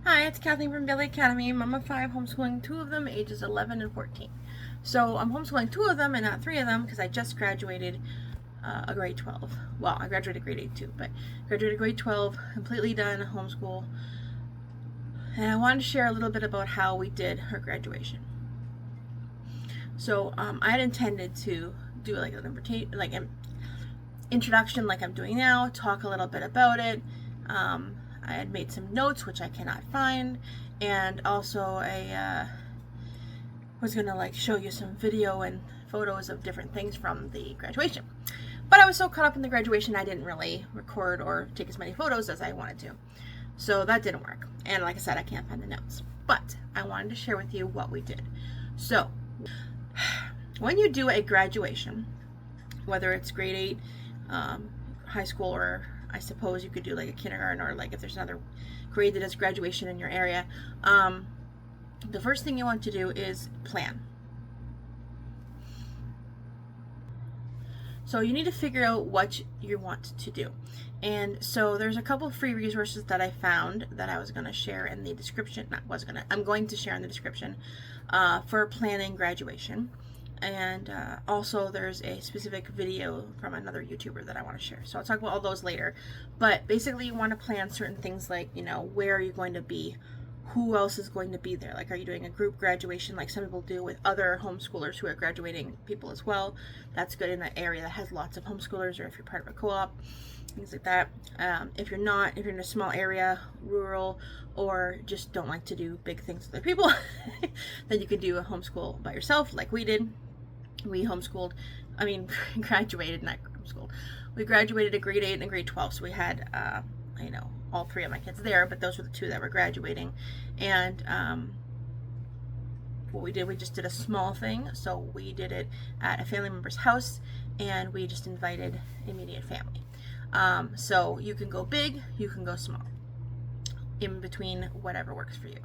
Hi, it's Kathleen from Daily Academy. Mom of 5, homeschooling 2 of them, ages 11 and 14. So I'm homeschooling 2 of them and not 3 of them because I just graduated a grade 12. Well, I graduated grade 8 too, but graduated grade 12, completely done homeschool. And I wanted to share a little bit about how we did her graduation. So I had intended to do like an introduction like I'm doing now, talk a little bit about it. I had made some notes, which I cannot find, and also I was going to show you some video and photos of different things from the graduation. But I was so caught up in the graduation, I didn't really record or take as many photos as I wanted to. So that didn't work. And like I said, I can't find the notes. But I wanted to share with you what we did. So when you do a graduation, whether it's grade 8, high school, or I suppose you could do like a kindergarten, or like if there's another grade that does graduation in your area, the first thing you want to do is plan. So you need to figure out what you want to do. And so there's a couple free resources that I found that I was going to share in the description. I'm going to share in the description for planning graduation. And also there's a specific video from another YouTuber that I want to share. So I'll talk about all those later. But basically you want to plan certain things like, where are you going to be? Who else is going to be there? Like, are you doing a group graduation like some people do with other homeschoolers who are graduating people as well? That's good in that area that has lots of homeschoolers, or if you're part of a co-op, things like that. If you're in a small area, rural, or just don't like to do big things with other people, then you could do a homeschool by yourself like we did. We graduated, not homeschooled. We graduated a grade 8 and a grade 12, so we had, all 3 of my kids there, but those were the 2 that were graduating. And what we did, we just did a small thing. So we did it at a family member's house, and we just invited immediate family. So you can go big, you can go small, in between, whatever works for you.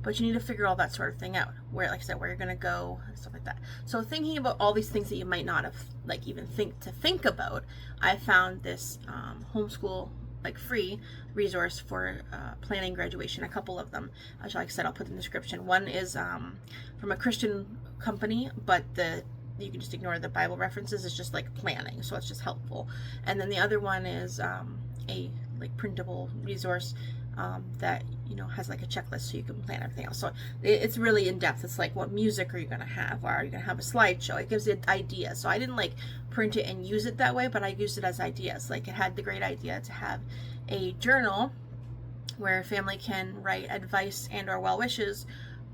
But you need to figure all that sort of thing out, where, like I said, where you're going to go and stuff like that. So thinking about all these things that you might not have even think about, I found this homeschool free resource for planning graduation. A couple of them, like I said, I'll put in the description. One is from a Christian company, but you can just ignore the Bible references. It's just like planning, so it's just helpful. And then the other one is a printable resource that has like a checklist, so you can plan everything else. So it's really in depth. It's like, what music are you going to have? Or are you going to have a slideshow? It gives it ideas. So I didn't print it and use it that way, but I used it as ideas. It had the great idea to have a journal where a family can write advice and or well wishes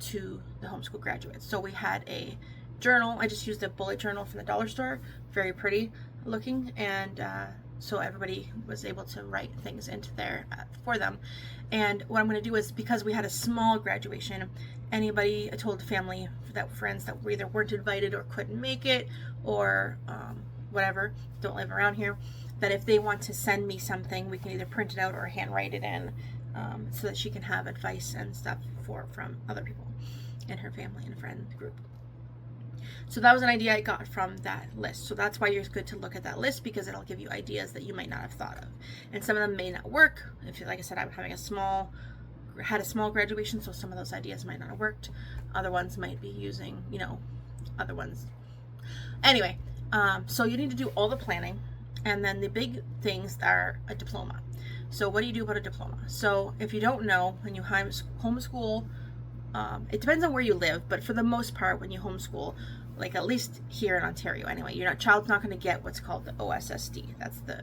to the homeschool graduates. So we had a journal. I just used a bullet journal from the dollar store, very pretty looking, and so everybody was able to write things into there for them. And what I'm going to do is, because we had a small graduation, I told the family, friends that either weren't invited or couldn't make it, or whatever, don't live around here, that if they want to send me something, we can either print it out or handwrite it in, so that she can have advice and stuff from other people in her family and friend group. So that was an idea I got from that list. So that's why it's good to look at that list, because it'll give you ideas that you might not have thought of. And some of them may not work. Like I said, I'm having had a small graduation, so some of those ideas might not have worked. Other ones might be using, other ones. Anyway, so you need to do all the planning. And then the big things are a diploma. So what do you do about a diploma? So if you don't know, when you homeschool, it depends on where you live, but for the most part, when you homeschool, at least here in Ontario anyway, child's not going to get what's called the OSSD. That's the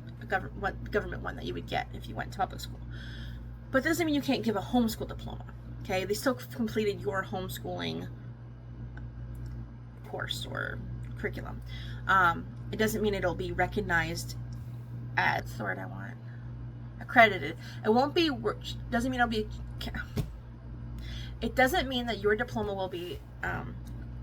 government one that you would get if you went to public school. But it doesn't mean you can't give a homeschool diploma. Okay, they still completed your homeschooling course or curriculum. It doesn't mean it'll be recognized as, what's the word I want? Accredited. It won't be. Doesn't mean it'll be. It doesn't mean that your diploma will be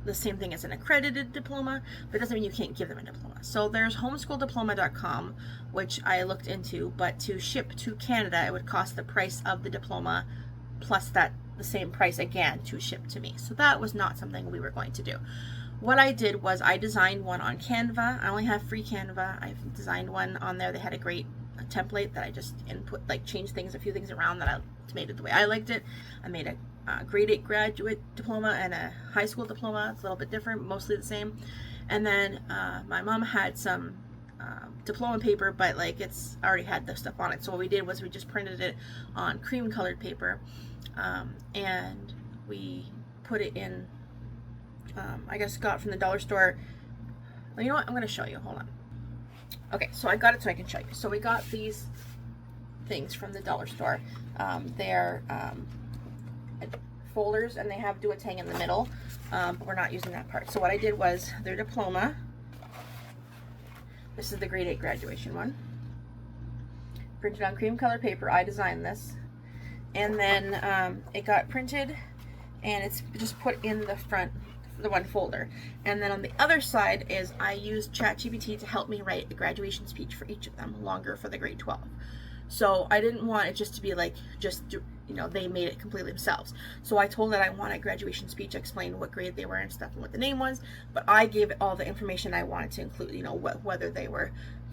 the same thing as an accredited diploma, but it doesn't mean you can't give them a diploma. So there's homeschooldiploma.com, which I looked into, but to ship to Canada, it would cost the price of the diploma plus the same price again to ship to me. So that was not something we were going to do. What I did was I designed one on Canva. I only have free Canva. I've designed one on there. They had a great template that I just input, changed things, a few things around that made it the way I liked it. I made a grade 8 graduate diploma and a high school diploma. It's a little bit different, mostly the same. And then my mom had some diploma paper, but like it's already had the stuff on it. So what we did was we just printed it on cream colored paper, and we put it in, I guess got from the dollar store. Well, you know what? I'm going to show you. Hold on. Okay, so I got it so I can show you. So we got these things from the dollar store. They're folders, and they have do a tang in the middle, but we're not using that part. So what I did was their diploma. This is the grade 8 graduation one. Printed on cream color paper. I designed this. And then it got printed, and it's just put in the front, the one folder. And then on the other side is I used ChatGPT to help me write a graduation speech for each of them, longer for the grade 12. So I didn't want it just to be like, just, you know, they made it completely themselves. So I told it I want a graduation speech, explain what grade they were and stuff and what the name was, but I gave it all the information I wanted to include, you know, whether they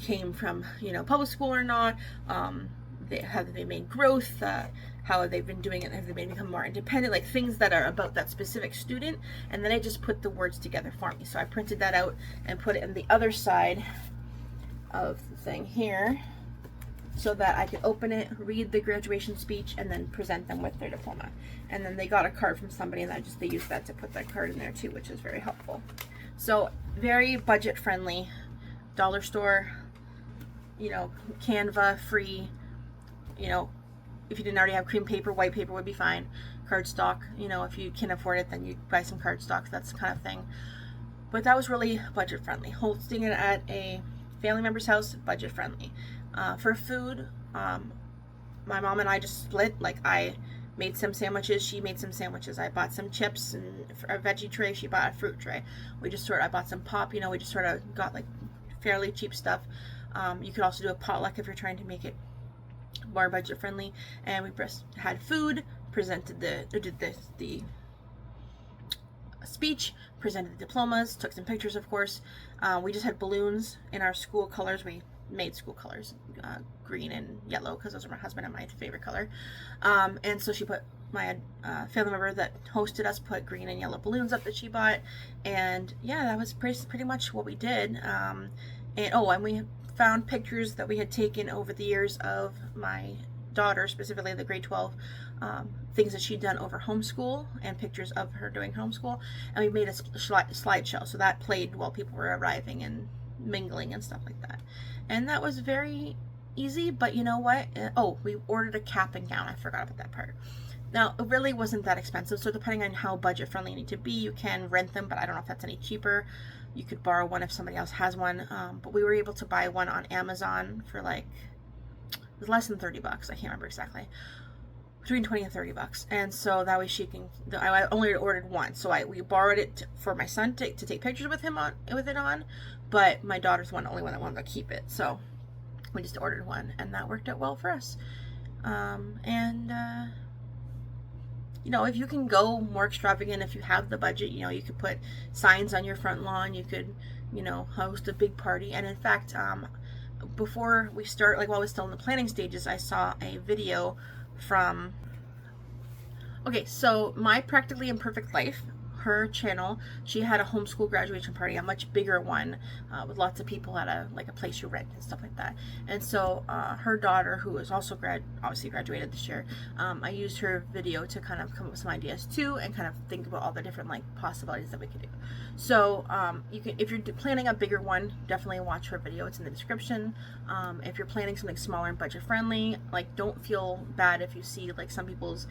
came from, you know, public school or not, have they made growth, how have they been doing it, have they become more independent, like things that are about that specific student. And then I just put the words together for me. So I printed that out and put it in the other side of the thing here, so that I could open it, read the graduation speech, and then present them with their diploma. And then they got a card from somebody, and they used that to put that card in there too, which is very helpful. So very budget friendly, dollar store, you know, Canva free. You know, if you didn't already have cream paper, white paper would be fine. Cardstock, you know, if you can afford it, then you buy some cardstock, that's the kind of thing. But that was really budget friendly. Hosting it at a family member's house, budget friendly. For food, my mom and I just split. Like, I made some sandwiches, she made some sandwiches. I bought some chips and a veggie tray, she bought a fruit tray. I bought some pop, you know, we just sort of got like fairly cheap stuff. You could also do a potluck if you're trying to make it more budget friendly. And we just had food, presented the speech, presented the diplomas, took some pictures, of course. We just had balloons in our school colors. We made school colors, green and yellow, because those are my husband and my favorite color. And so she put, my family member that hosted us put green and yellow balloons up that she bought. And yeah, that was pretty much what we did. And we found pictures that we had taken over the years of my daughter, specifically the grade 12, things that she'd done over homeschool and pictures of her doing homeschool. And we made a slideshow, so that played while people were arriving and mingling and stuff like that. And that was very easy. But you know what? We ordered a cap and gown. I forgot about that part. Now, it really wasn't that expensive, so depending on how budget friendly you need to be, you can rent them, but I don't know if that's any cheaper. You could borrow one if somebody else has one, but we were able to buy one on Amazon for like, it was less than $30. I can't remember exactly. Between 20 and 30 bucks. And so that way she can, I only ordered one, so we borrowed it for my son to take pictures with it on, but my daughter's the only one that wanted to keep it, so we just ordered one, and that worked out well for us. You know, if you can go more extravagant, if you have the budget, you know, you could put signs on your front lawn, you could, you know, host a big party. And in fact, before we start, like while I was still in the planning stages, I saw a video from, so My Practically Imperfect Life, her channel, she had a homeschool graduation party, a much bigger one, with lots of people at a place you rent and stuff like that. And so her daughter, who is also obviously graduated this year, I used her video to kind of come up with some ideas too, and kind of think about all the different possibilities that we could do. So you can, if you're planning a bigger one, definitely watch her video. It's in the description. If you're planning something smaller and budget friendly, don't feel bad if you see some people's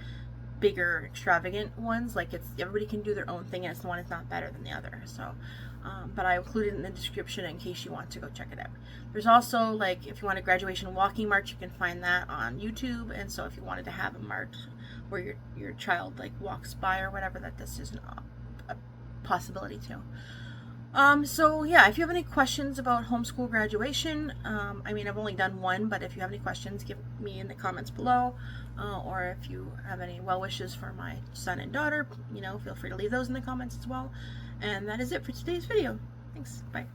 bigger extravagant ones. Everybody can do their own thing, and it's the one that's not better than the other. So but I included it in the description in case you want to go check it out. There's also if you want a graduation walking march, you can find that on YouTube. And so if you wanted to have a march where your child walks by or whatever, this is a possibility too. So yeah, if you have any questions about homeschool graduation, I've only done one, but if you have any questions, give me in the comments below, or if you have any well wishes for my son and daughter, feel free to leave those in the comments as well. And that is it for today's video. Thanks. Bye.